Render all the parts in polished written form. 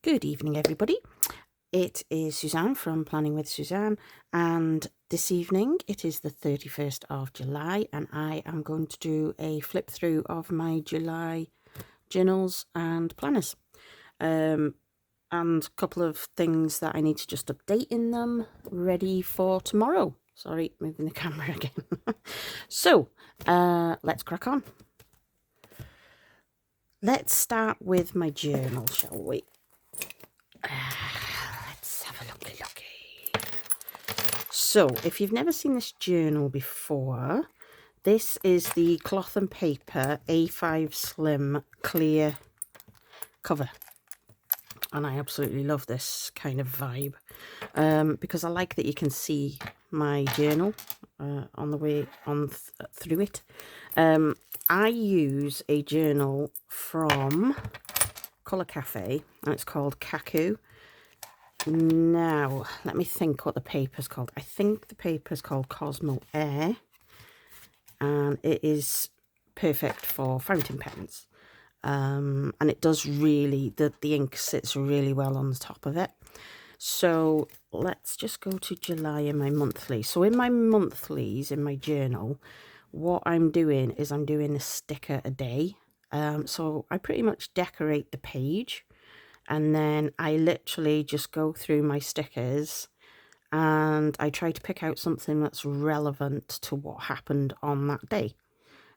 Good evening, everybody. It is Suzanne from Planning with Suzanne, and this evening it is the 31st of July, and I am going to do a flip through of my July journals and planners, and a couple of things that I need to just update in them, ready for tomorrow. Sorry, moving the camera again. So, let's crack on. Let's start with my journal, shall we? Let's have a looky. So, if you've never seen this journal before, this is the cloth and paper A5 Slim clear cover. And I absolutely love this kind of vibe, because I like that you can see my journal on the way on through it. I use a journal from Colour Cafe, and it's called Kaku. Now, let me think what the paper's called. I think the paper's called Cosmo Air, and it is perfect for fountain pens. And it does really, the ink sits really well on the top of it. So let's just go to July in my monthly. So in my monthlies, in my journal, what I'm doing is I'm doing a sticker a day. So I pretty much decorate the page, and then I literally just go through my stickers and I try to pick out something that's relevant to what happened on that day.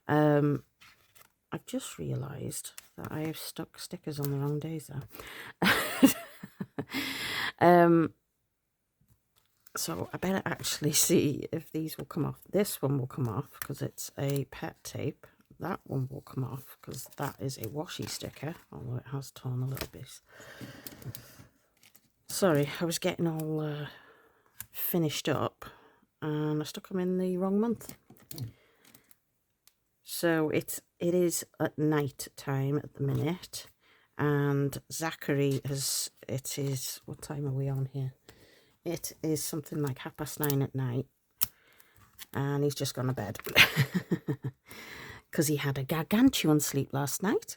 I've just realised that I have stuck stickers on the wrong days there. So I better actually see if these will come off. This one will come off because it's a pet tape. That one will come off because that is a washi sticker, although it has torn a little bit. Sorry, I was getting all finished up and I stuck them in the wrong month. So it is at night time at the minute, and Zachary it is, what time are we on here? It is something like 9:30 at night, and he's just gone to bed because he had a gargantuan sleep last night.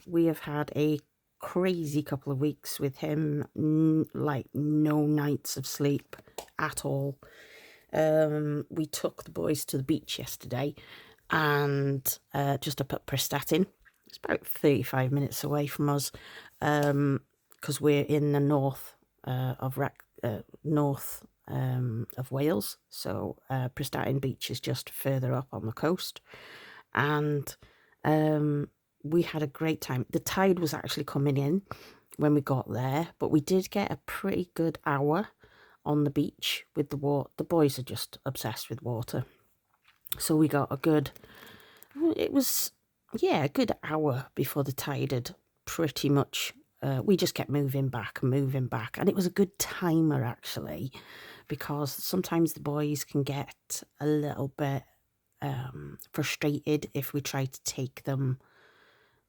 We have had a crazy couple of weeks with him, like no nights of sleep at all. We took the boys to the beach yesterday, and just up at Prestatyn. It's about 35 minutes away from us, because we're in the north of Wales. So Prestatyn Beach is just further up on the coast, and we had a great time. The tide was actually coming in when we got there, but we did get a pretty good hour on the beach with the water. The boys are just obsessed with water, so we got a good, it was, yeah, a good hour before the tide had pretty much, we just kept moving back, and it was a good timer actually, because sometimes the boys can get a little bit frustrated if we try to take them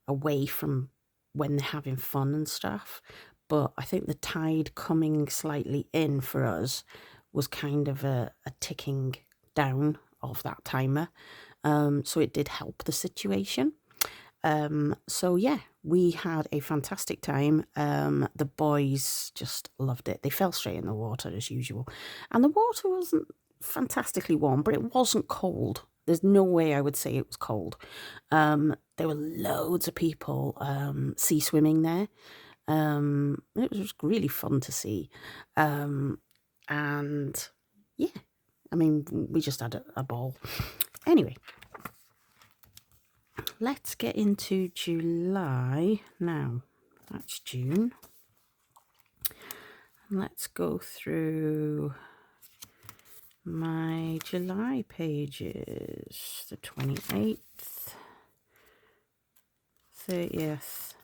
away from when they're having fun and stuff. But I think the tide coming slightly in for us was kind of a ticking down of that timer. So it did help the situation. So yeah, we had a fantastic time. The boys just loved it. They fell straight in the water as usual. And the water wasn't fantastically warm, but it wasn't cold. There's no way I would say it was cold. There were loads of people sea swimming there. It was really fun to see. And yeah, I mean, we just had a ball. Anyway, let's get into July now. That's June. Let's go through my July pages. The 28th, 30th,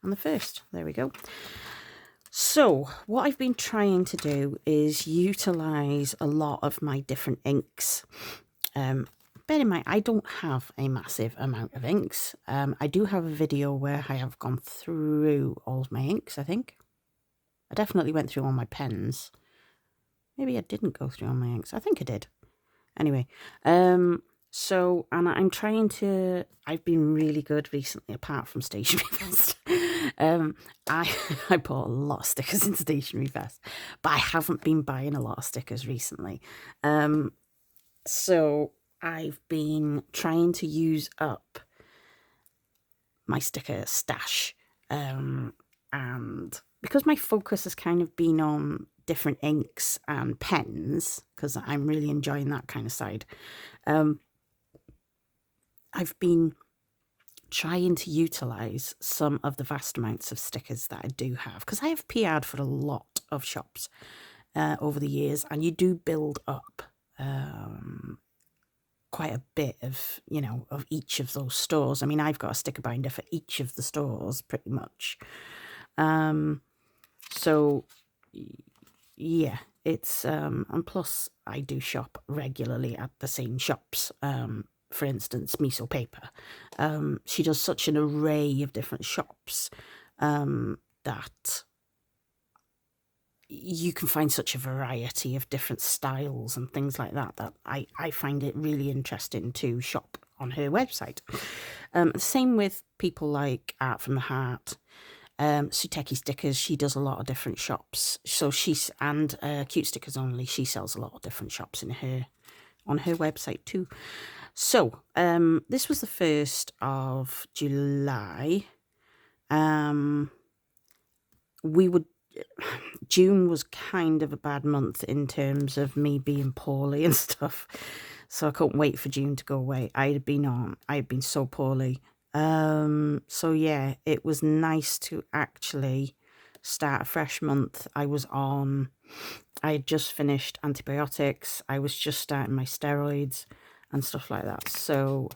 and the 1st. There we go. So what I've been trying to do is utilise a lot of my different inks. Bear in mind, I don't have a massive amount of inks. I do have a video where I have gone through all of my inks, I think. I definitely went through all my pens. Maybe I didn't go through all my inks. I think I did. Anyway, so, and I'm trying to, I've been really good recently, apart from Stationery Fest. I I bought a lot of stickers in Stationery Fest, but I haven't been buying a lot of stickers recently. So I've been trying to use up my sticker stash, and because my focus has kind of been on different inks and pens, because I'm really enjoying that kind of side, I've been trying to utilize some of the vast amounts of stickers that I do have, because I have PR'd for a lot of shops over the years, and you do build up quite a bit of, of each of those stores. I mean, I've got a sticker binder for each of the stores pretty much. So yeah, it's and plus I do shop regularly at the same shops. For instance, Miso Paper. She does such an array of different shops that you can find such a variety of different styles and things like that, that I find it really interesting to shop on her website. Same with people like Art from the Heart, Suteki Stickers. She does a lot of different shops. So and Cute Stickers Only, she sells a lot of different shops on her website too. So this was the 1st of July. June was kind of a bad month in terms of me being poorly and stuff, so I couldn't wait for June to go away. I had been so poorly. So yeah, it was nice to actually start a fresh month. I had just finished antibiotics. I was just starting my steroids and stuff like that. So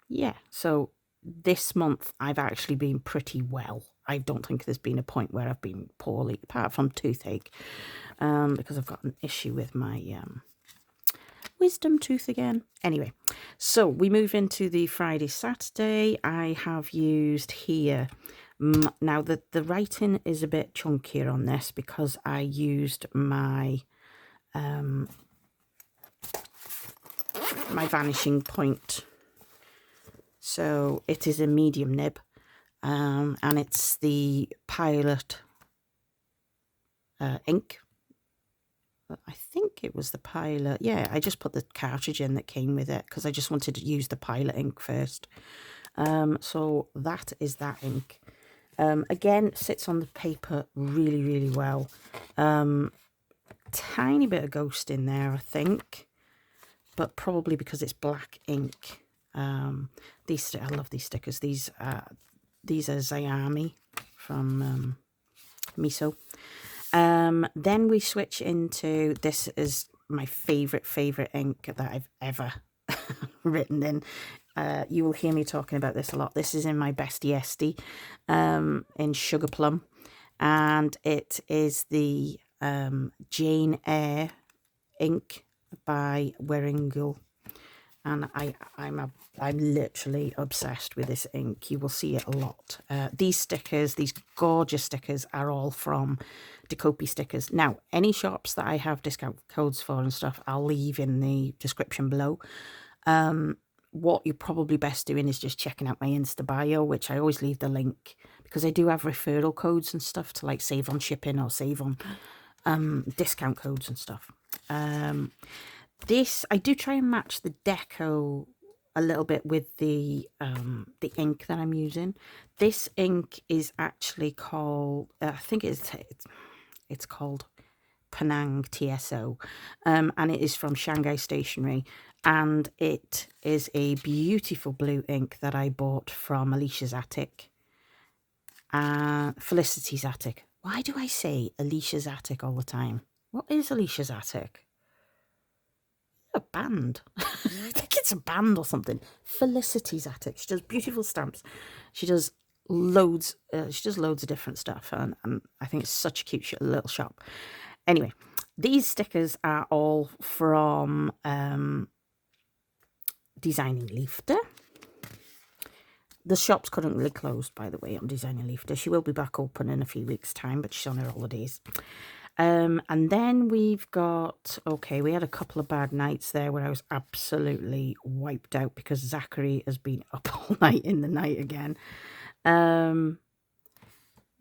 yeah, so this month I've actually been pretty well. I don't think there's been a point where I've been poorly, apart from toothache, because I've got an issue with my wisdom tooth again. Anyway, so we move into the Friday, Saturday. I have used here, now the writing is a bit chunkier on this because I used my my vanishing point. So it is a medium nib, and it's the Pilot ink. I think it was the Pilot. Yeah, I just put the cartridge in that came with it because I just wanted to use the Pilot ink first. So that is that ink. Again, sits on the paper really, really well. Tiny bit of ghost in there, I think, but probably because it's black ink. I love these stickers. These are Zayami from Miso. Then we switch into, this is my favorite ink that I've ever written in. You will hear me talking about this a lot. This is in my Bestie Esty in Sugar Plum, and it is the Jane Eyre ink by Weringal. And I'm literally obsessed with this ink. You will see it a lot. These stickers, these gorgeous stickers, are all from Decopy Stickers. Now, any shops that I have discount codes for and stuff, I'll leave in the description below. What you're probably best doing is just checking out my Insta bio, which I always leave the link, because I do have referral codes and stuff to like save on shipping or save on discount codes and stuff. This, I do try and match the deco a little bit with the ink that I'm using. This ink is actually called, I think it's called Penang TSO, and it is from Shanghai Stationery, and it is a beautiful blue ink that I bought from Alicia's Attic, Felicity's Attic. Why do I say Alicia's Attic all the time? What is Alicia's Attic? A band. I think it's a band or something. Felicity's Attic. She does beautiful stamps. She does loads. She does loads of different stuff, and I think it's such a cute little shop. Anyway, these stickers are all from Designing Leafter. The shop's currently closed, by the way, on Designing Leafter. She will be back open in a few weeks' time, but she's on her holidays. And then we've got, okay, we had a couple of bad nights there where I was absolutely wiped out because Zachary has been up all night in the night again.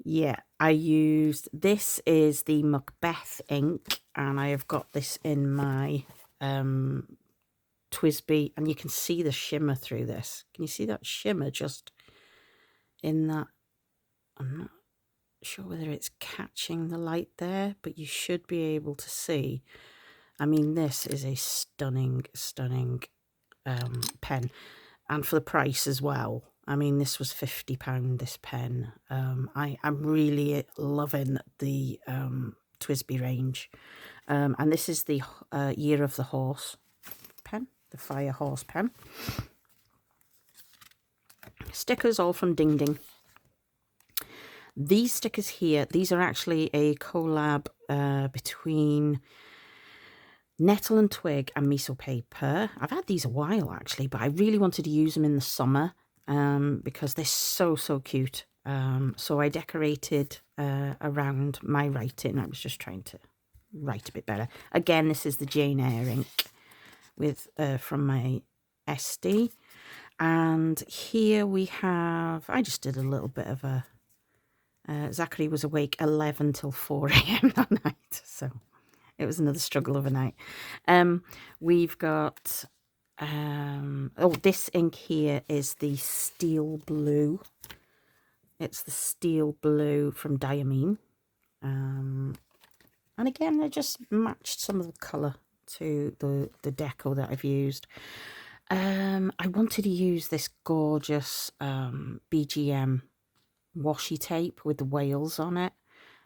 Yeah, I used, this is the Macbeth ink, and I have got this in my TWSBI, and you can see the shimmer through this. Can you see that shimmer just in that? I'm not sure whether it's catching the light there, but you should be able to see. I mean, this is a stunning, stunning pen, and for the price as well. I mean, this was £50, this pen. I'm really loving the TWSBI range. And this is the Year of the Horse pen, the Fire Horse pen. Stickers all from Ding Ding. These stickers here, these are actually a collab between Nettle and Twig and Miso Paper. I've had these a while actually, but I really wanted to use them in the summer because they're so, so cute. So I decorated around my writing. I was just trying to write a bit better. Again, this is the Jane Eyre ink with from my SD. And here we have, I just did a little bit of a, Zachary was awake 11 till 4 a.m. that night. So it was another struggle of a night. We've got, oh, this ink here is the Steel Blue. It's the Steel Blue from Diamine. And again, they just matched some of the colour to the deco that I've used. I wanted to use this gorgeous BGM washi tape with the whales on it.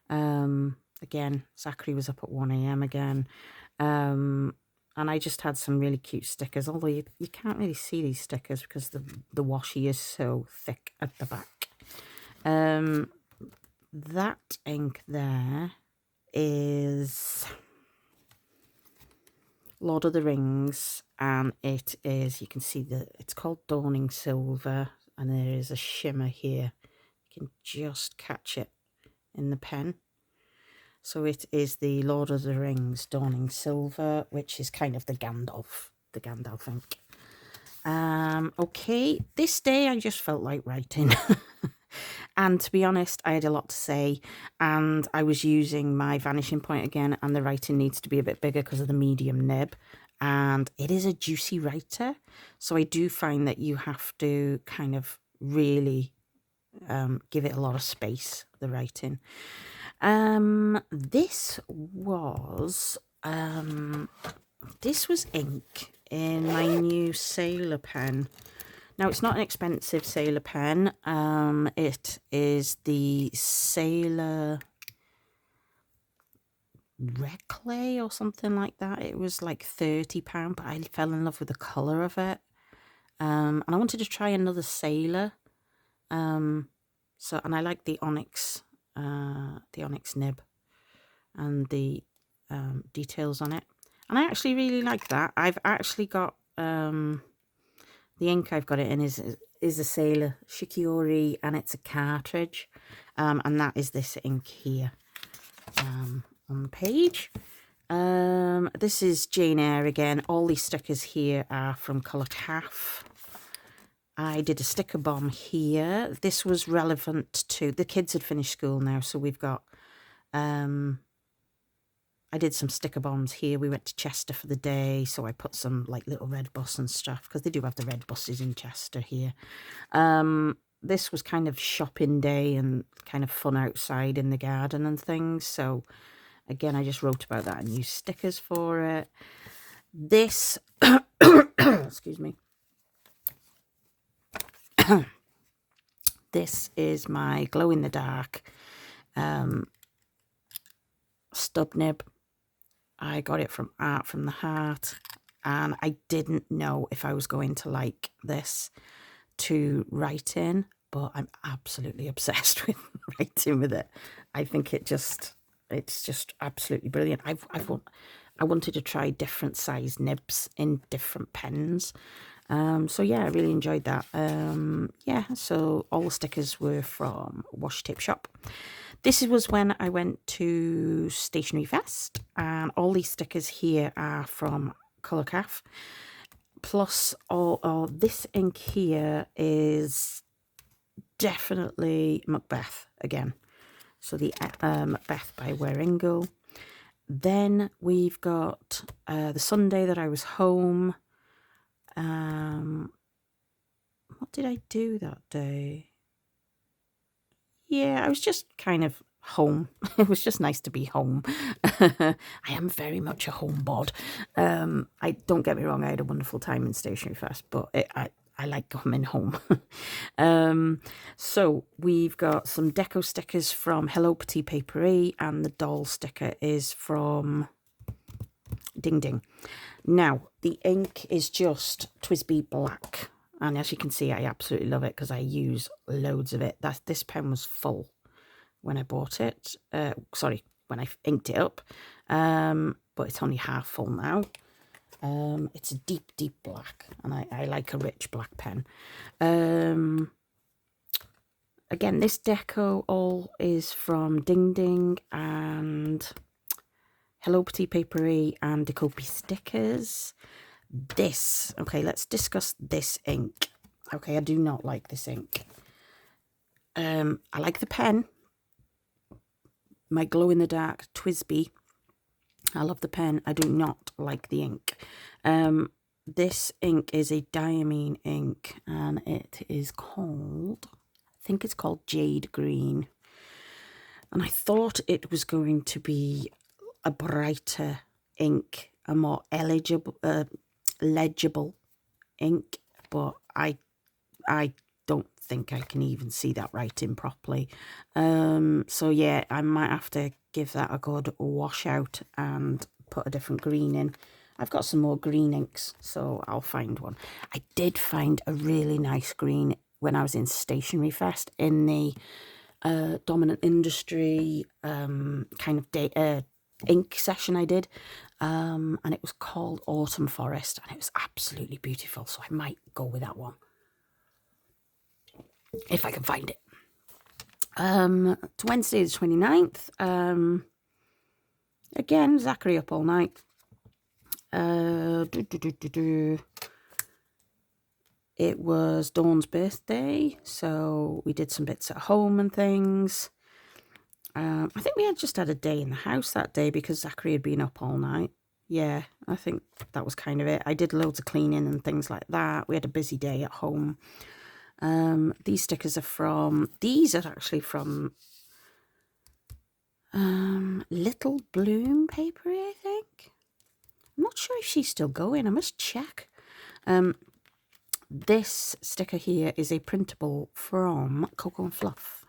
Again, Zachary was up at 1 a.m. again. And I just had some really cute stickers, although you can't really see these stickers because the washi is so thick at the back. That ink there is Lord of the Rings, and it is, you can see that it's called Dawning Silver, and there is a shimmer here. You can just catch it in the pen. So it is the Lord of the Rings Dawning Silver, which is kind of the Gandalf ink. Okay, this day I just felt like writing. And to be honest, I had a lot to say, and I was using my vanishing point again, and the writing needs to be a bit bigger because of the medium nib, and it is a juicy writer, so I do find that you have to kind of really give it a lot of space, the writing. This was ink in my new sailor pen. Now, it's not an expensive sailor pen. It is the Sailor Reclay or something like that. It was like £30, but I fell in love with the colour of it. And I wanted to try another sailor. And I like the onyx nib and the details on it. And I actually really like that. I've actually got the ink I've got it in is a Sailor Shikiori, and it's a cartridge, and that is this ink here on the page. This is Jane Eyre again. All these stickers here are from Colour Calf. I did a sticker bomb here. This was relevant to, the kids had finished school now, so we've got, I did some sticker bombs here. We went to Chester for the day, so I put some like little red bus and stuff, because they do have the red buses in Chester here. This was kind of shopping day and kind of fun outside in the garden and things. So again, I just wrote about that and used stickers for it. This, excuse me. This is my glow in the dark stub nib. I got it from Art from the Heart, and I didn't know if I was going to like this to write in, but I'm absolutely obsessed with writing with it. I think it's just absolutely brilliant. I wanted to try different size nibs in different pens. So yeah, I really enjoyed that. Yeah, so all the stickers were from Washi Tape Shop. This was when I went to Stationery Fest, and all these stickers here are from Colour Calf. Plus, all this ink here is definitely Macbeth again. So the Macbeth by Waringle. Then we've got the Sunday that I was home. What did I do that day? Yeah, I was just kind of home. It was just nice to be home. I am very much a home bod. I don't get me wrong, I had a wonderful time in Stationery Fest, but I like coming home. So we've got some deco stickers from Hello Petit Paperie, and the doll sticker is from Ding Ding. Now, the ink is just TWSBI Black. And as you can see, I absolutely love it because I use loads of it. This pen was full when I bought it. Sorry, when I inked it up. But it's only half full now. It's a deep, deep black. And I like a rich black pen. Again, this deco all is from Ding Ding and Hello Petit Paperie and Decopi Stickers. This, okay, let's discuss this ink. Okay, I do not like this ink. I like the pen. My glow-in-the-dark TWSBI. I love the pen. I do not like the ink. This ink is a diamine ink, and it is called, I think it's called Jade Green. And I thought it was going to be a brighter ink, a more legible ink, but I don't think I can even see that writing properly. So yeah, I might have to give that a good wash out and put a different green in. I've got some more green inks, so I'll find one. I did find a really nice green when I was in Stationery Fest in the Dominant Industry kind of day ink session I did, and it was called Autumn Forest, and it was absolutely beautiful, so I might go with that one if I can find it. It's Wednesday the 29th. Again, Zachary up all night. It was Dawn's birthday, so we did some bits at home and things. I think we had just had a day in the house that day because Zachary had been up all night. Yeah, I think that was kind of it. I did loads of cleaning and things like that. We had a busy day at home. These stickers are from, these are actually from Little Bloom Papery, I think. I'm not sure if she's still going. I must check. This sticker here is a printable from Cocoa and Fluff.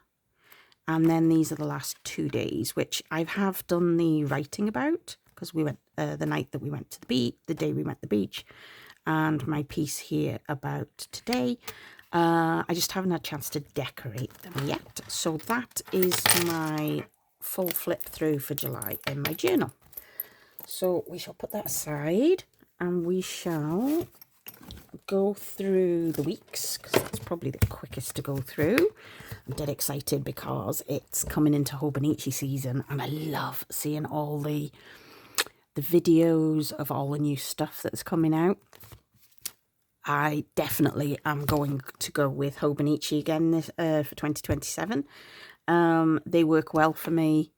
And then these are the last 2 days, which I have done the writing about because we went the night that we went to the beach, the day we went to the beach, and my piece here about today. I just haven't had a chance to decorate them yet. So that is my full flip through for July in my journal. So we shall put that aside and we shall go through the weeks because that's probably the quickest to go through. I'm dead excited because it's coming into Hobonichi season and I love seeing all the videos of all the new stuff that's coming out. I definitely am going to go with Hobonichi again this, for 2027. They work well for me,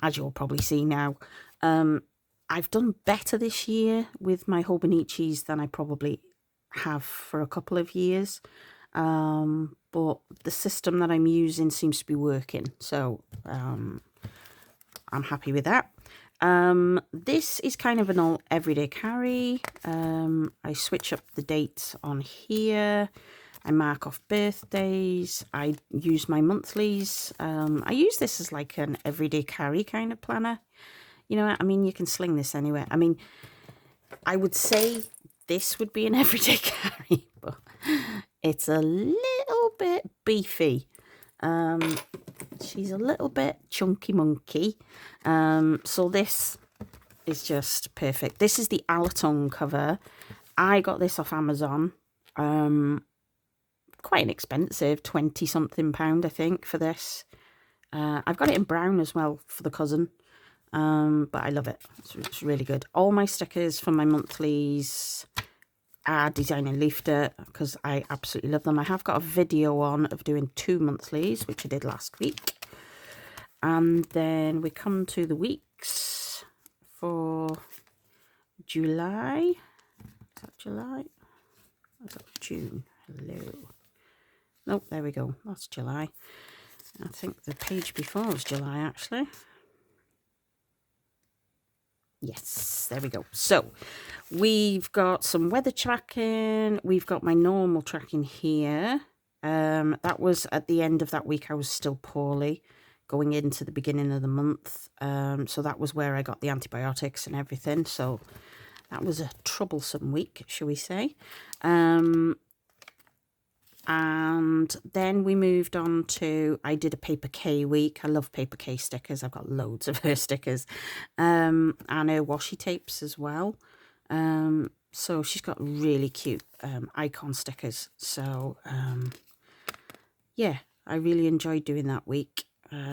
as you'll probably see now. I've done better this year with my Hobonichis than I probably have for a couple of years. But the system that I'm using seems to be working. So I'm happy with that. This is kind of an all everyday carry. I switch up the dates on here. I mark off birthdays. I use my monthlies. I use this as like an everyday carry kind of planner. You know, I mean, you can sling this anywhere. I mean, I would say this would be an everyday carry, but it's a little bit beefy. She's a little bit chunky monkey. So this is just perfect. This is the Alaton cover. I got this off Amazon. Quite inexpensive, 20 something pound, I think, for this. I've got it in brown as well for the cousin. But I love it. It's really good. All my stickers from my monthlies are designing leaf dirt because I absolutely love them. I have got a video on of doing 2 monthlies, which I did last week. And then we come to the weeks for July. Is that July? I got June. Hello. Nope, there we go. That's July. I think the page before was July, actually. Yes, there we go. So we've got some weather tracking. We've got my normal tracking here. That was at the end of that week. I was still poorly going into the beginning of the month. So that was where I got the antibiotics and everything. So that was a troublesome week, shall we say. And then we moved on to, I did a Paper K week. I love Paper K stickers. I've got loads of her stickers. And her washi tapes as well. So she's got really cute icon stickers. So, yeah, I really enjoyed doing that week.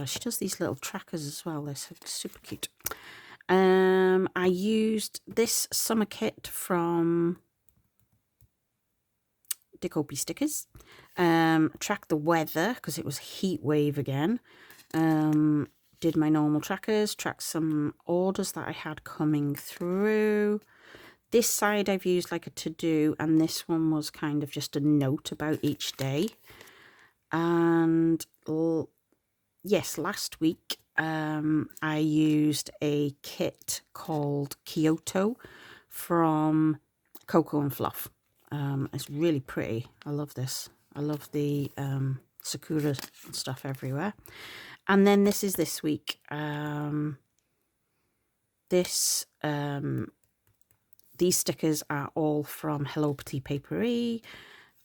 She does these little trackers as well. They're super cute. I used this summer kit from Decopy Stickers. Tracked the weather because it was heat wave again. Did my normal trackers, tracked some orders that I had coming through. This side I've used like a to-do, and this one was kind of just a note about each day. And yes, last week I used a kit called Kyoto from Coco and Fluff. It's really pretty. I love this. I love the sakura stuff everywhere. And then this is this week. These stickers are all from Hello Petite Paperie.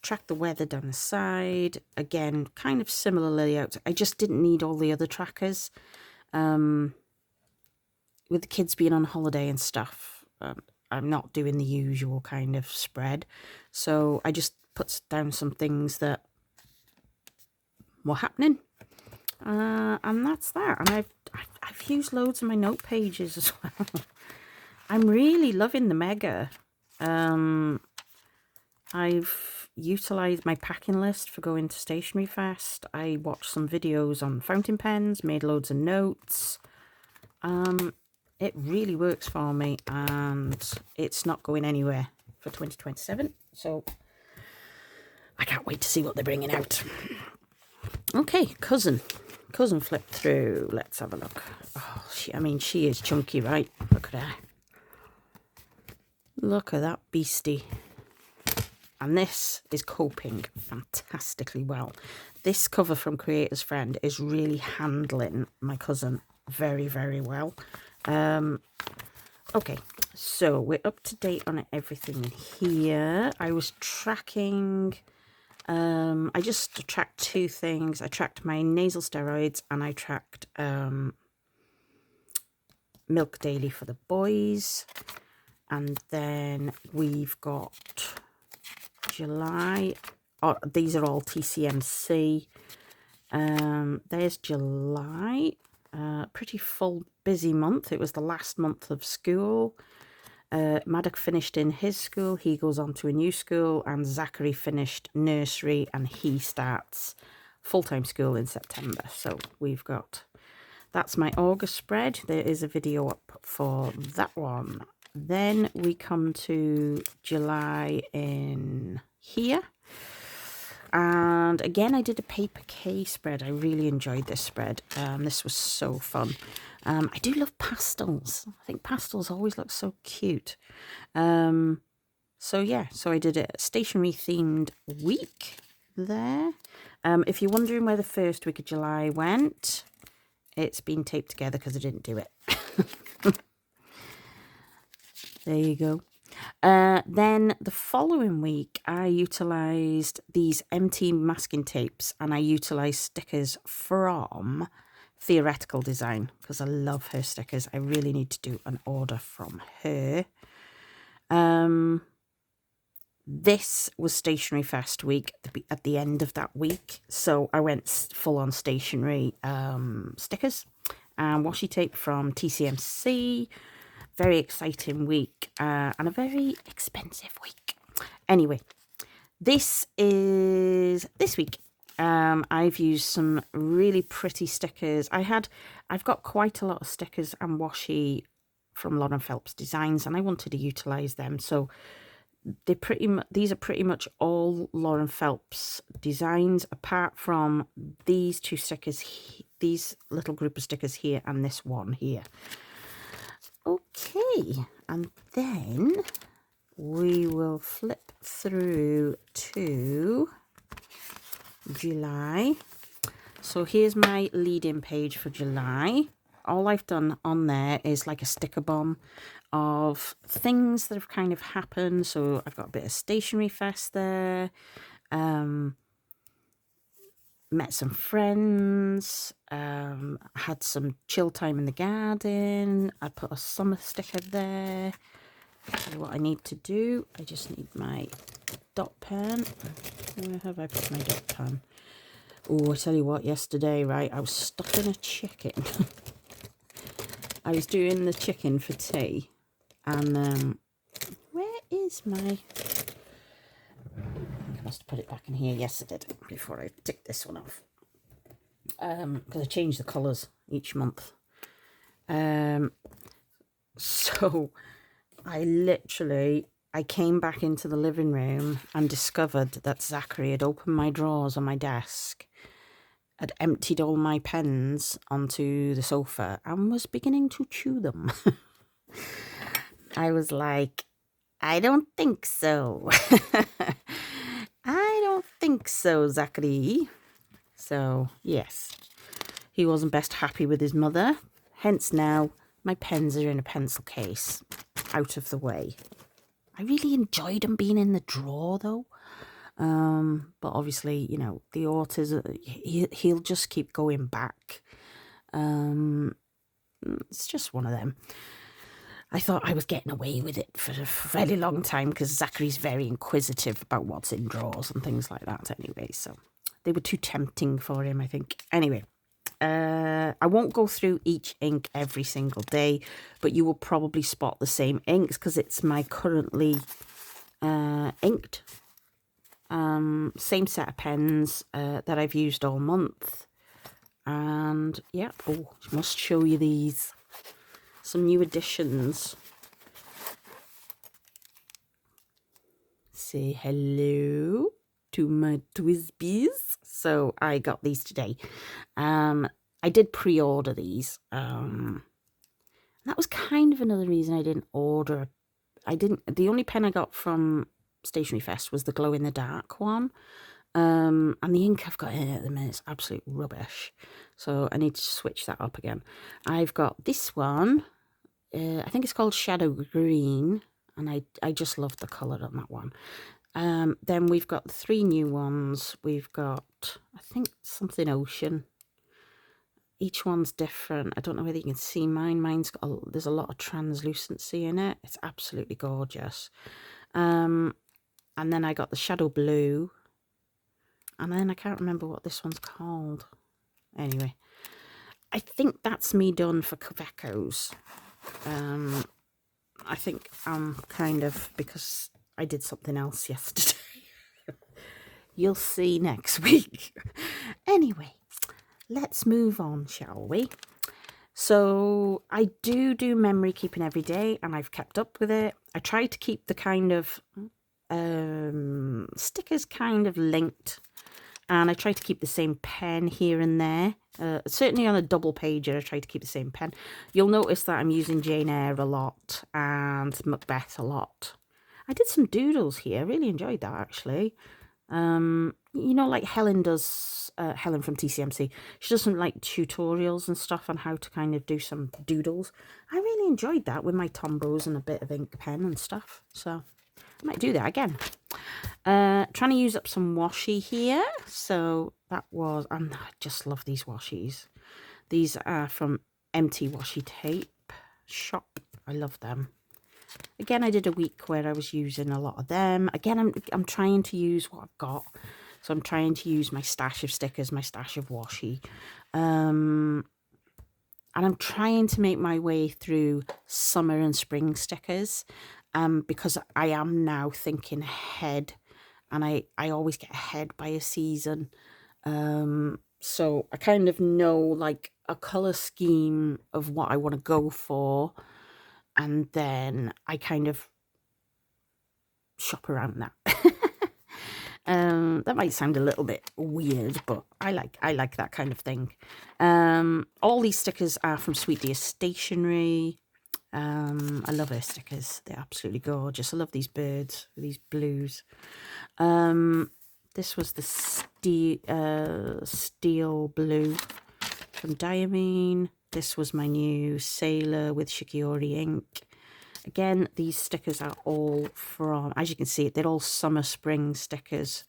Track the weather down the side. Again, kind of similar layout. I just didn't need all the other trackers. With the kids being on holiday and stuff, I'm not doing the usual kind of spread. So I just put down some things that were happening. And that's that. And I've used loads of my note pages as well. I'm really loving the Mega. I've utilised my packing list for going to Stationery Fest. I watched some videos on fountain pens, made loads of notes. It really works for me, and it's not going anywhere for 2027. So I can't wait to see what they're bringing out. Okay, cousin flip through. Let's have a look. Oh, she is chunky, right? Look at her. Look at that beastie. And this is coping fantastically well. This cover from Creator's Friend is really handling my cousin very, very well. Okay, so we're up to date on everything here. I was tracking... I just tracked two things. I tracked my nasal steroids, and I tracked Milk Daily for the boys. And then we've got July. Oh, these are all TCMC. There's July. Pretty full, busy month. It was the last month of school. Maddock finished in his school. He goes on to a new school, and Zachary finished nursery, and he starts full-time school in September. So we've got, that's my August spread. There is a video up for that one. Then we come to July in here. And again, I did a Paper K spread. I really enjoyed this spread. This was so fun. I do love pastels. I think pastels always look so cute. So yeah, so I did a stationery themed week there. If you're wondering where the first week of July went, it's been taped together because I didn't do it. There you go. Then the following week, I utilised these empty masking tapes, and I utilised stickers from Theoretical Design because I love her stickers. I really need to do an order from her. This was Stationery Fest week at the end of that week, so I went full on stationery stickers and washi tape from TCMC. Very exciting week and a very expensive week. Anyway, this is this week. I've used some really pretty stickers. I've got quite a lot of stickers and washi from Lauren Phelps Designs, and I wanted to utilize them. So these are pretty much all Lauren Phelps Designs, apart from these two stickers, these little group of stickers here, and this one here. Okay, and then we will flip through to July. So here's my lead-in page for July. All I've done on there is like a sticker bomb of things that have kind of happened. So I've got a bit of Stationery Fest there. Met some friends. Had some chill time in the garden. I put a summer sticker there. So what I need to do, I just need my dot pen. Where have I put my dot pen? Oh, I tell you what, yesterday, right, I was stuffing a chicken. I was doing the chicken for tea. And where is my... I must have put it back in here. Yes, I did, before I tick this one off. Because I change the colours each month. So I came back into the living room and discovered that Zachary had opened my drawers on my desk, had emptied all my pens onto the sofa, and was beginning to chew them. I was like, I don't think so. I don't think so, Zachary. So, yes, he wasn't best happy with his mother. Hence now, my pens are in a pencil case, out of the way. I really enjoyed them being in the drawer, though. But obviously, you know, the autism, he'll just keep going back. It's just one of them. I thought I was getting away with it for a very long time because Zachary's very inquisitive about what's in drawers and things like that anyway. So they were too tempting for him, I think. Anyway, I won't go through each ink every single day, but you will probably spot the same inks because it's my currently inked. Same set of pens that I've used all month. And yeah, oh, I must show you these. Some new additions. Say hello to my Twisbies. So I got these today. I did pre-order these. That was kind of another reason I didn't order. The only pen I got from Stationery Fest was the glow-in-the-dark one. And the ink I've got in it at the minute is absolute rubbish. So I need to switch that up again. I've got this one. I think it's called Shadow Green. And I just love the colour on that one. Then we've got 3 new ones. We've got, I think, something ocean. Each one's different. I don't know whether you can see mine. Mine's got there's a lot of translucency in it. It's absolutely gorgeous. And then I got the shadow blue. And then I can't remember what this one's called. Anyway, I think that's me done for Quebecos. I think I'm kind of, because I did something else yesterday. You'll see next week. Anyway, let's move on, shall we? So I do memory keeping every day, and I've kept up with it. I try to keep the kind of stickers kind of linked, and I try to keep the same pen here and there. Certainly on a double pager, I try to keep the same pen. You'll notice that I'm using Jane Eyre a lot and Macbeth a lot. I did some doodles here. I really enjoyed that, actually. You know, like Helen does, Helen from TCMC. She does some like tutorials and stuff on how to kind of do some doodles. I really enjoyed that with my Tombows and a bit of ink pen and stuff. So I might do that again. Trying to use up some washi here. So that was, I just love these washies. These are from Empty Washi Tape Shop. I love them. Again, I did a week where I was using a lot of them. Again, I'm trying to use what I've got. So I'm trying to use my stash of stickers, my stash of washi. And I'm trying to make my way through summer and spring stickers. Because I am now thinking ahead. And I always get ahead by a season. So I kind of know like a colour scheme of what I want to go for, and then I kind of shop around that. That might sound a little bit weird, but I like that kind of thing. All these stickers are from Sweet Dear Stationery. I love her stickers. They're absolutely gorgeous. I love these birds, these blues. This was the steel blue from Diamine. This was my new Sailor with Shikiori ink. Again, these stickers are all from, as you can see, they're all summer spring stickers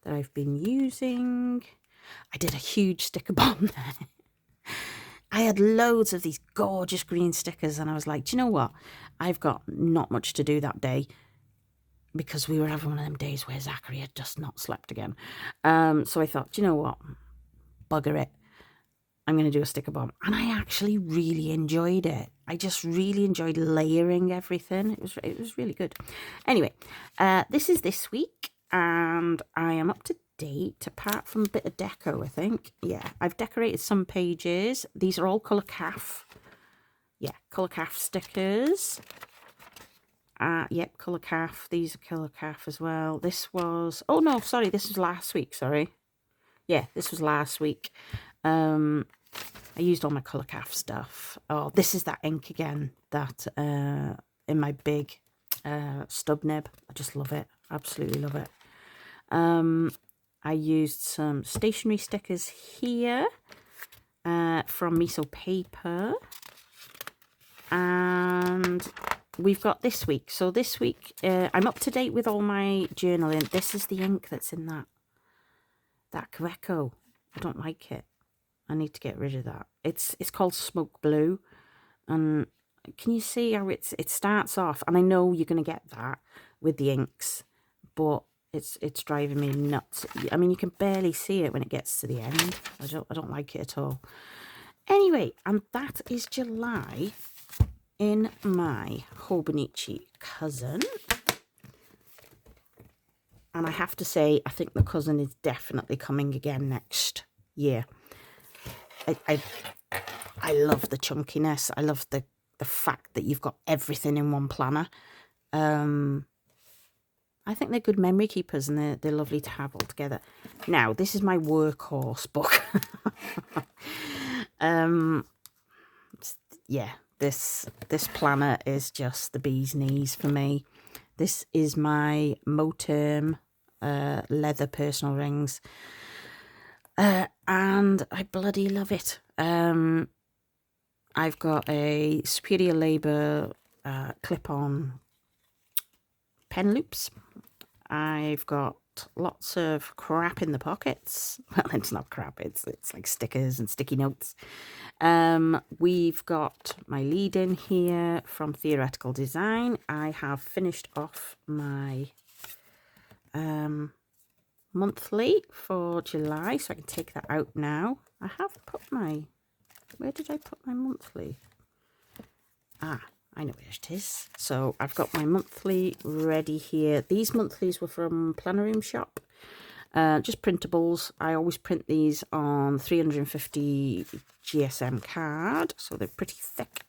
that I've been using. I did a huge sticker bomb there. I had loads of these gorgeous green stickers, and I was like, do you know what? I've got not much to do that day, because we were having one of them days where Zachary had just not slept again. So I thought, do you know what? Bugger it. I'm going to do a sticker bomb. And I actually really enjoyed it. I just really enjoyed layering everything. It was really good. Anyway, this is this week, and I am up to date, apart from a bit of deco, I think. Yeah, I've decorated some pages. These are all colour calf. Yeah, colour calf stickers. Yep, colour calf. These are colour calf as well. This was, oh no, sorry, this was last week, sorry. Yeah, this was last week. I used all my colour calf stuff. Oh, this is that ink again, that in my big stub nib. I just love it. Absolutely love it. I used some stationery stickers here from Miso Paper. And we've got this week. So this week, I'm up to date with all my journaling. This is the ink that's in that Greco. I don't like it. I need to get rid of that. It's called Smoke Blue. And can you see how it starts off? And I know you're going to get that with the inks, but it's driving me nuts. I mean, you can barely see it when it gets to the end. I don't like it at all. Anyway, and that is July in my Hobonichi cousin. And I have to say, I think the cousin is definitely coming again next year. I love the chunkiness. I love the fact that you've got everything in one planner. I think they're good memory keepers, and they're lovely to have all together. Now, this is my workhorse book. Yeah, this planner is just the bee's knees for me. This is my Moterm leather personal rings. And I bloody love it. I've got a Superior Labour clip-on pen loops. I've got lots of crap in the pockets. Well, it's not crap, it's like stickers and sticky notes. We've got my lead in here from Theoretical Design. I have finished off my monthly for July, so I can take that out now. I have put my, where did I put my monthly? I know where it is. So I've got my monthly ready here. These monthlies were from Planarium Shop. Just printables. I always print these on 350 GSM card, so they're pretty thick.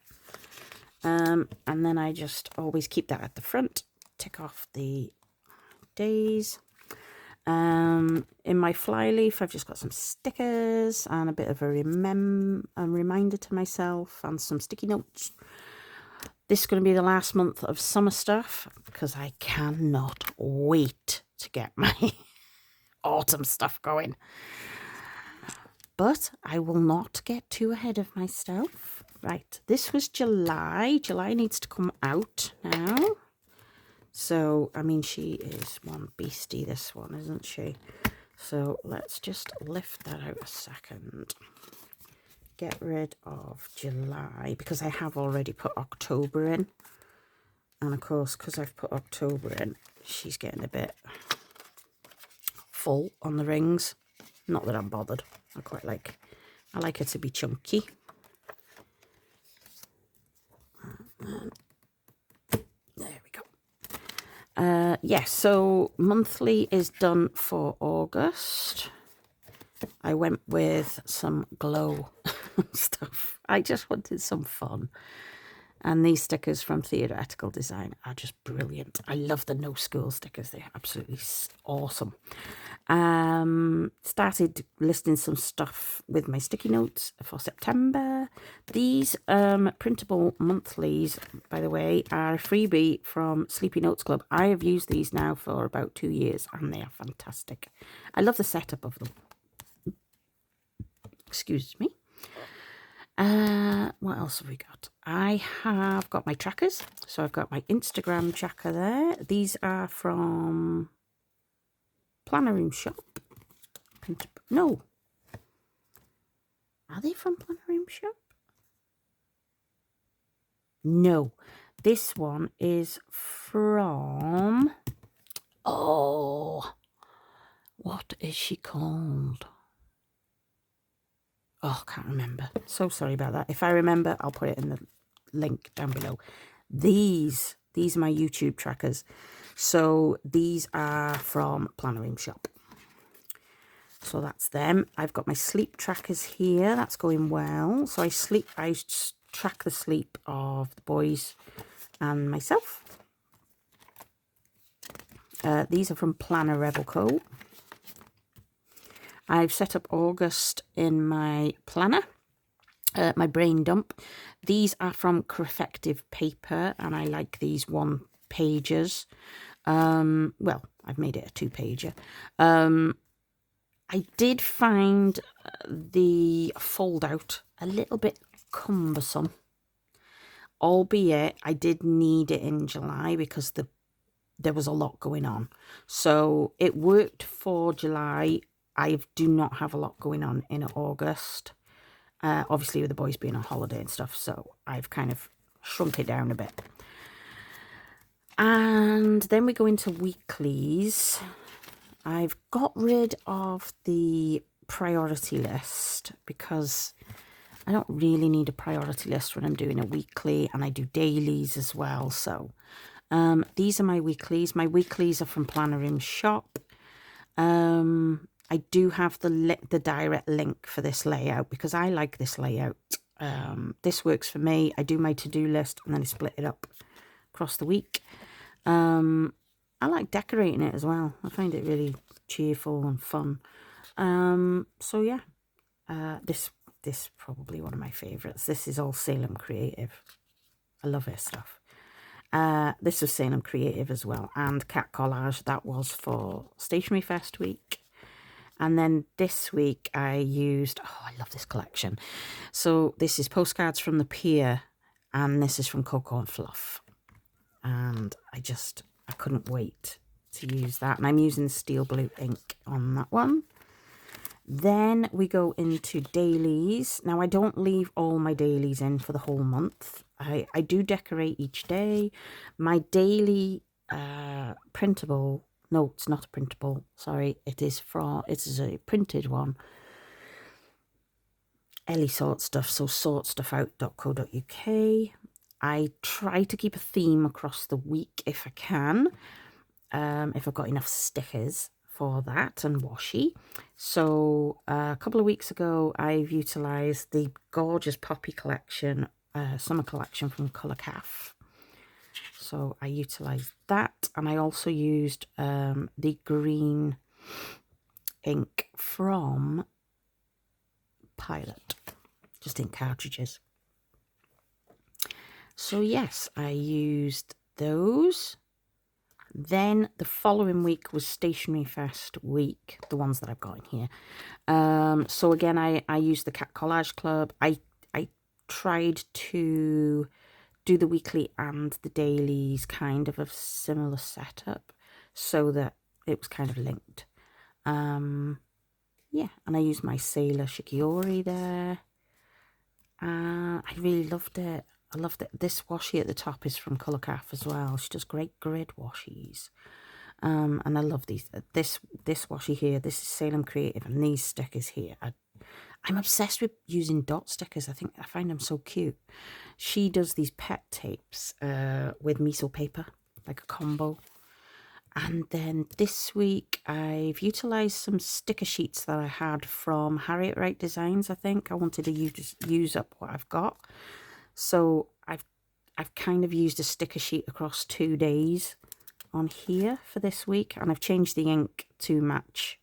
And then I just always keep that at the front. Tick off the days. In my flyleaf, I've just got some stickers and a bit of a reminder to myself and some sticky notes. This is going to be the last month of summer stuff because I cannot wait to get my autumn stuff going. But I will not get too ahead of myself. Right, this was July. July needs to come out now. So, I mean, she is one beastie, this one, isn't she? So, let's just lift that out a second. Get rid of July, because I have already put October in. And, of course, because I've put October in, she's getting a bit full on the rings. Not that I'm bothered. I like her to be chunky. There we go. Yes, so monthly is done for August. I went with some glow stuff. I just wanted some fun. And these stickers from Theoretical Design are just brilliant. I love the no school stickers. They're absolutely awesome. Started listing some stuff with my sticky notes for September. These printable monthlies, by the way, are a freebie from Sleepy Notes Club. I have used these now for about 2 years and they are fantastic. I love the setup of them. Excuse me. What else have we got? I have got my trackers. So I've got my Instagram tracker there. These are from Planner Room Shop. No. Are they from Planner Room Shop? No. This one is from... Oh. What is she called? Oh, I can't remember. So sorry about that. If I remember, I'll put it in the link down below. These are my YouTube trackers. So these are from Planner Room Shop. So that's them. I've got my sleep trackers here. That's going well. So I track the sleep of the boys and myself. These are from Planner Rebel Co. I've set up August in my planner, my brain dump. These are from Crefective Paper, and I like these 1-pagers. Well, I've made it a 2-pager. I did find the fold-out a little bit cumbersome, albeit I did need it in July because there was a lot going on. So it worked for July. I do not have a lot going on in August, obviously with the boys being on holiday and stuff, so I've kind of shrunk it down a bit. And then we go into weeklies. I've got rid of the priority list because I don't really need a priority list when I'm doing a weekly, and I do dailies as well. So these are my weeklies. My weeklies are from Planner Room Shop. I do have the direct link for this layout because I like this layout. This works for me. I do my to-do list and then I split it up across the week. I like decorating it as well. I find it really cheerful and fun. So yeah, this is probably one of my favourites. This is all Salem Creative. I love her stuff. This was Salem Creative as well, and Cat Collage. That was for Stationery Fest week. And then this week I used, oh, I love this collection. So this is Postcards from the Pier, and this is from Cocoa and Fluff. And I couldn't wait to use that. And I'm using steel blue ink on that one. Then we go into dailies. Now, I don't leave all my dailies in for the whole month. I do decorate each day. My daily printable... No, it's not a printable. Sorry, it is a printed one. Ellie Sort Stuff, so sortstuffout.co.uk. I try to keep a theme across the week if I can, if I've got enough stickers for that and washi. So a couple of weeks ago, I've utilised the gorgeous Poppy collection, summer collection from Colour Calf. So I utilised that, and I also used the green ink from Pilot, just in cartridges. So yes, I used those. Then the following week was Stationery Fest week, the ones that I've got in here. So again, I used the Cat Collage Club. I tried to do the weekly and the dailies kind of a similar setup so that it was kind of linked. Yeah, and I used my Sailor Shikiori there. I really loved it. I loved it. This washi at the top is from Colour Calf as well. She does great grid washies. And I love these. This washi here, this is Salem Creative, and these stickers here. I'm obsessed with using dot stickers. I find them so cute. She does these pet tapes with miso paper, like a combo. And then this week I've utilised some sticker sheets that I had from Harriet Wright Designs, I think. I wanted to use up what I've got. So I've kind of used a sticker sheet across 2 days on here for this week. And I've changed the ink to match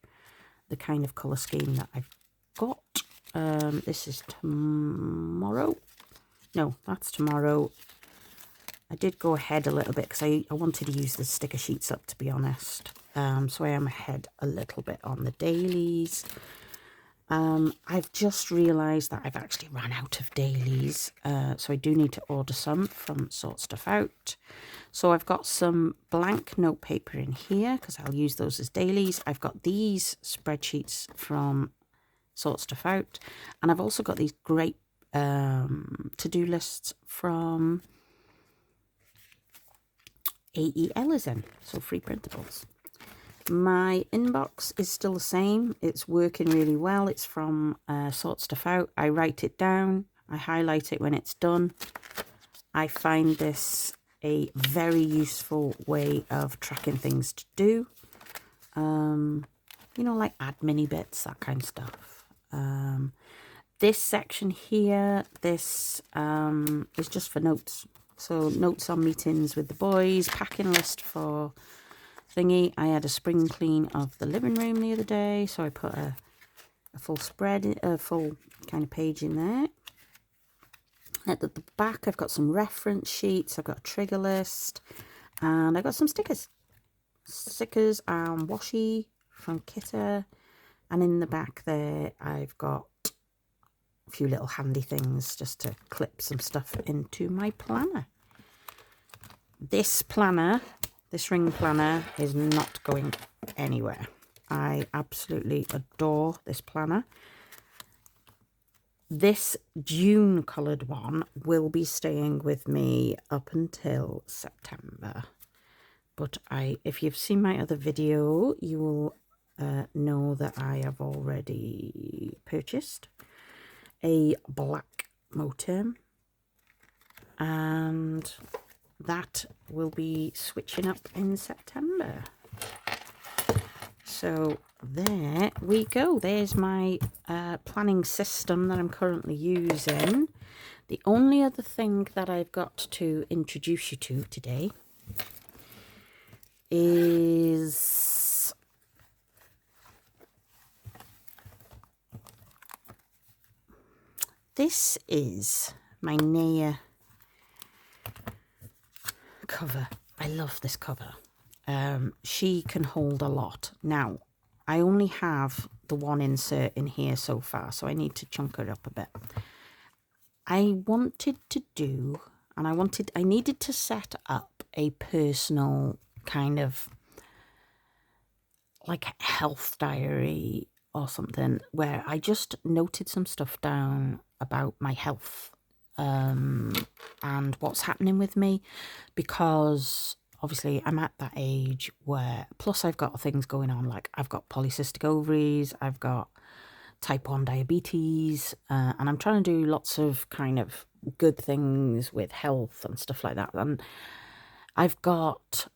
the kind of colour scheme that I've got. This is tomorrow. No, that's tomorrow. I did go ahead a little bit because I wanted to use the sticker sheets up, to be honest. So I am ahead a little bit on the dailies. I've just realised that I've actually run out of dailies. So I do need to order some from Sort Stuff Out. So I've got some blank note paper in here because I'll use those as dailies. I've got these spreadsheets from Sort Stuff Out. And I've also got these great to-do lists from AELism, so Free Printables. My inbox is still the same. It's working really well. It's from Sort Stuff Out. I write it down. I highlight it when it's done. I find this a very useful way of tracking things to do. You know, like add mini bits, that kind of stuff. This section here, this is just for notes. So notes on meetings with the boys, packing list for thingy. I had a spring clean of the living room the other day, so I put a full spread, a full kind of page in there. At the back, I've got some reference sheets. I've got a trigger list, and I've got some stickers. Stickers and washi from Kitta, and in the back there, I've got a few little handy things just to clip some stuff into my planner. This planner, this ring planner, is not going anywhere. I absolutely adore this planner. This June coloured one will be staying with me up until September. But if you've seen my other video, you will know that I have already purchased a black Motem, and that will be switching up in September. So there we go. There's my planning system that I'm currently using. The only other thing that I've got to introduce you to today is this is my Naya cover. I love this cover. She can hold a lot. Now, I only have the one insert in here so far, so I need to chunk her up a bit. I wanted to do, and I needed to set up a personal kind of like health diary or something where I just noted some stuff down about my health and what's happening with me, because obviously I'm at that age where, plus I've got things going on, like I've got polycystic ovaries, I've got type 1 diabetes, and I'm trying to do lots of kind of good things with health and stuff like that. And I've got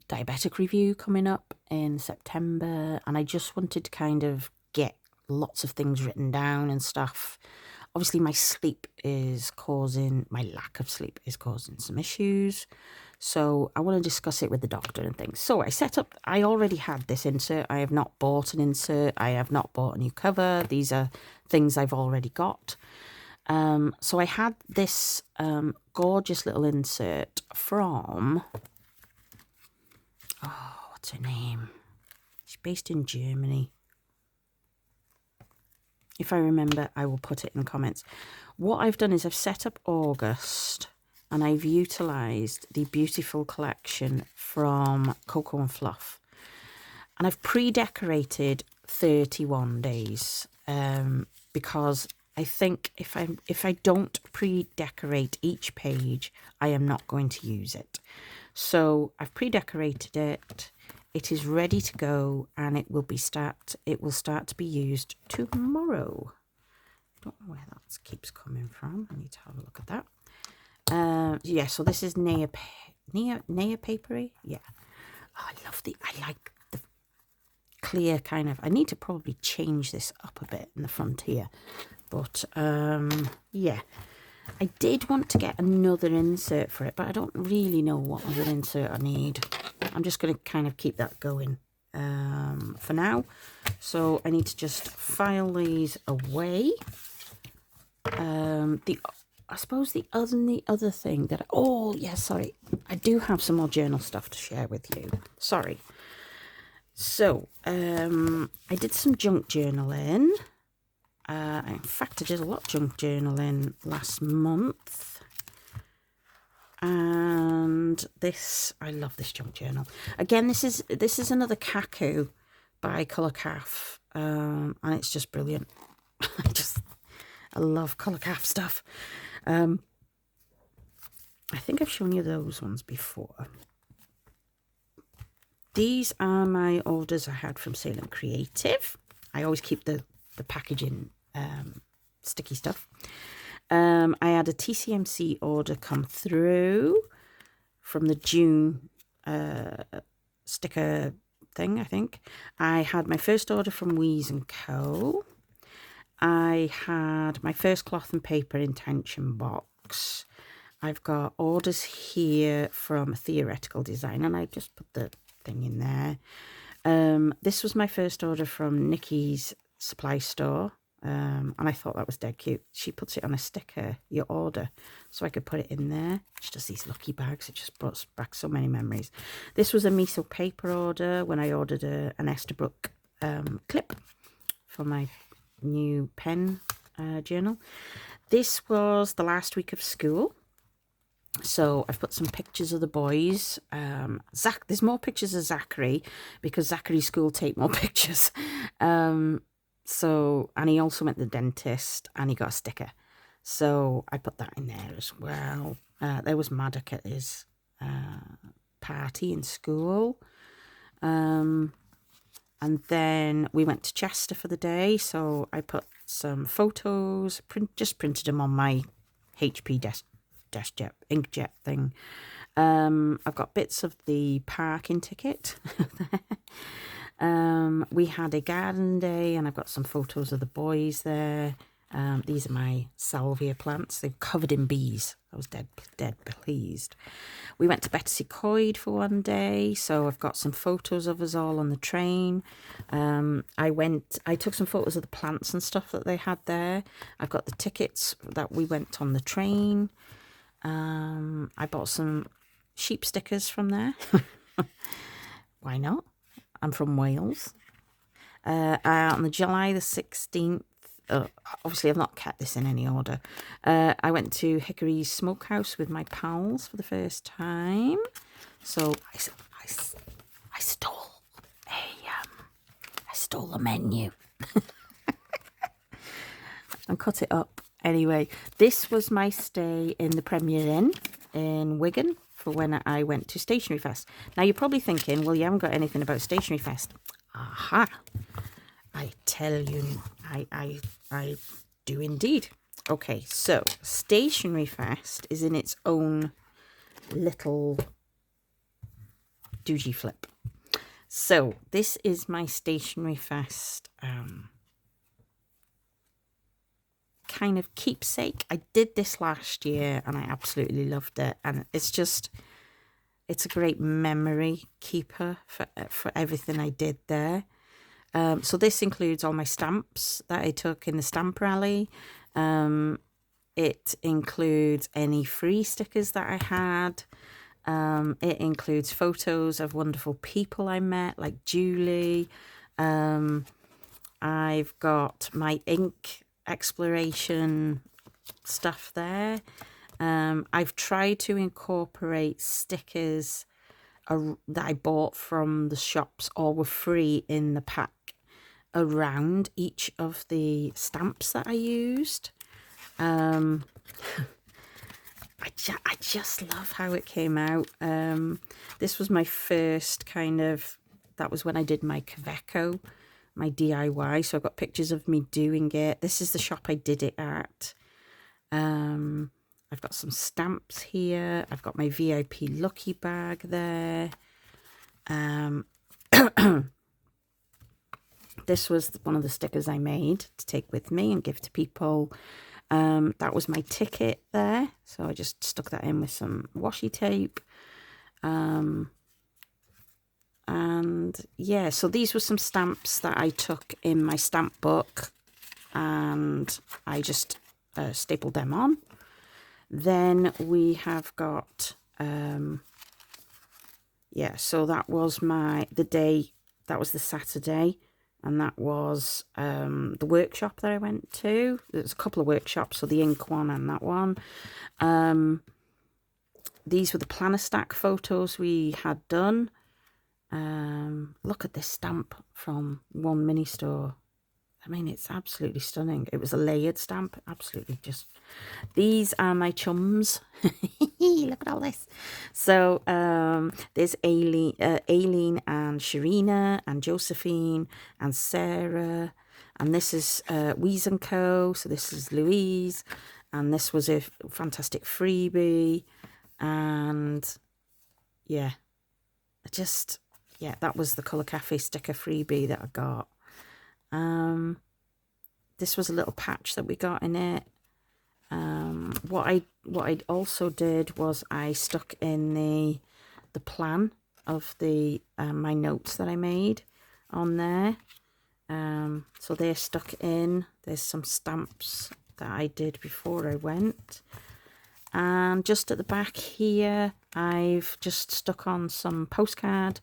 diabetic review coming up in September, and I just wanted to kind of get lots of things written down and stuff. Obviously, my lack of sleep is causing some issues. So I want to discuss it with the doctor and things. So I already had this insert. I have not bought an insert. I have not bought a new cover. These are things I've already got. So I had this gorgeous little insert from, what's her name? She's based in Germany. If I remember, I will put it in comments. What I've done is I've set up August, and I've utilised the beautiful collection from Cocoa and Fluff. And I've pre-decorated 31 days because I think if I don't pre-decorate each page, I am not going to use it. So I've pre-decorated it. It is ready to go, and it will start to be used tomorrow. I don't know where that keeps coming from. I need to have a look at that. Yeah, so this is Nea papery. Yeah. Oh, I like the clear kind of. I need to probably change this up a bit in the front here, but yeah. I did want to get another insert for it, but I don't really know what other insert I need. I'm just going to kind of keep that going for now. So I need to just file these away. I suppose the other thing that sorry, I do have some more journal stuff to share with you. Sorry. So I did some junk journaling. In fact, I did a lot of junk journaling last month. And this, I love this junk journal. Again, this is another Kaku by Colour Calf, and it's just brilliant. I love Colour Calf stuff. I think I've shown you those ones before. These are my orders I had from Salem Creative. I always keep the packaging sticky stuff. I had a TCMC order come through from the June sticker thing, I think. I had my first order from Weeze & Co. I had my first cloth and paper intention box. I've got orders here from Theoretical Design, and I just put the thing in there. This was my first order from Nikki's supply store. And I thought that was dead cute. She puts it on a sticker, your order, so I could put it in there. She does these lucky bags. It just brought back so many memories. This was a miso paper order when I ordered an Esterbrook clip for my new pen journal. This was the last week of school. So I've put some pictures of the boys. There's more pictures of Zachary because Zachary's school take more pictures. And he also went to the dentist and he got a sticker. So I put that in there as well. There was Maddock at his party in school. And then we went to Chester for the day. So I put some photos, just printed them on my HP DeskJet inkjet thing. I've got bits of the parking ticket. We had a garden day and I've got some photos of the boys there. These are my salvia plants. They're covered in bees. I was dead pleased. We went to Betsy Coyd for one day, so I've got some photos of us all on the train. I took some photos of the plants and stuff that they had there. I've got the tickets that we went on the train. I bought some sheep stickers from there. Why not? I'm from Wales. On the July the 16th, obviously I've not kept this in any order. I went to Hickory's Smokehouse with my pals for the first time. So I stole a menu and cut it up. Anyway, this was my stay in the Premier Inn in Wigan for when I went to Stationery Fest. Now you're probably thinking, well, you haven't got anything about Stationery Fest. Aha! I tell you, I do indeed. Okay, so Stationery Fest is in its own little doogie flip. So this is my Stationery Fest kind of keepsake. I did this last year and I absolutely loved it, and it's a great memory keeper for everything I did there. So this includes all my stamps that I took in the stamp rally. It includes any free stickers that I had. It includes photos of wonderful people I met, like Julie. I've got my ink exploration stuff there. I've tried to incorporate stickers that I bought from the shops or were free in the pack around each of the stamps that I used. I just love how it came out. This was my first that was when I did my Kaveco, my DIY. So I've got pictures of me doing it. This is the shop I did it at. I've got some stamps here. I've got my VIP lucky bag there. This was one of the stickers I made to take with me and give to people. That was my ticket there. So I just stuck that in with some washi tape. And yeah, so these were some stamps that I took in my stamp book, and I just stapled them on. Then we have got, yeah, so that was the day, that was the Saturday, and that was the workshop that I went to. There's a couple of workshops, so the ink one and that one. These were the planner stack photos we had done. Look at this stamp from One Mini Store. I mean, it's absolutely stunning. It was a layered stamp, absolutely just. These are my chums. Look at all this. So there's Aileen and Sharina and Josephine and Sarah, and this is Weeze & Co. So this is Louise, and this was a fantastic freebie, and yeah, yeah, that was the Colour Cafe sticker freebie that I got. This was a little patch that we got in it. What I also did was I stuck in the plan of the my notes that I made on there. So they're stuck in. There's some stamps that I did before I went. And just at the back here, I've just stuck on some postcard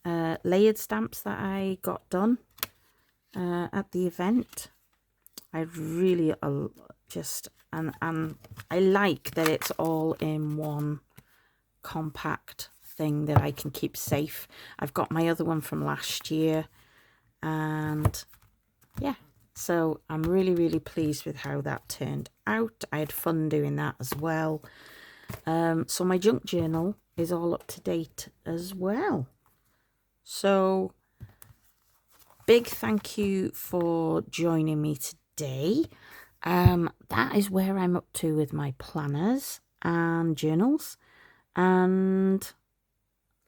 layered stamps that I got done at the event. I really just, and I like that it's all in one compact thing that I can keep safe. I've got my other one from last year, and yeah, so I'm really pleased with how that turned out. I had fun doing that as well. So my junk journal is all up to date as well. So big thank you for joining me today. That is where I'm up to with my planners and journals, and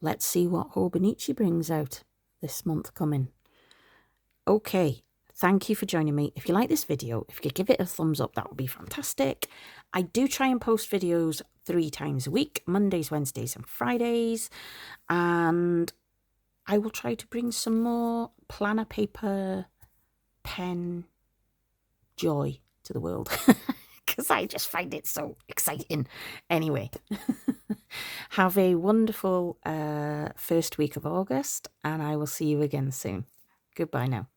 let's see what Hobonichi brings out this month coming. Okay, thank you for joining me. If you like this video, if you could give it a thumbs up, that would be fantastic. I do try and post videos 3 times a week, Mondays, Wednesdays and Fridays, and I will try to bring some more planner paper pen joy to the world, because I just find it so exciting. Anyway, have a wonderful first week of August, and I will see you again soon. Goodbye now.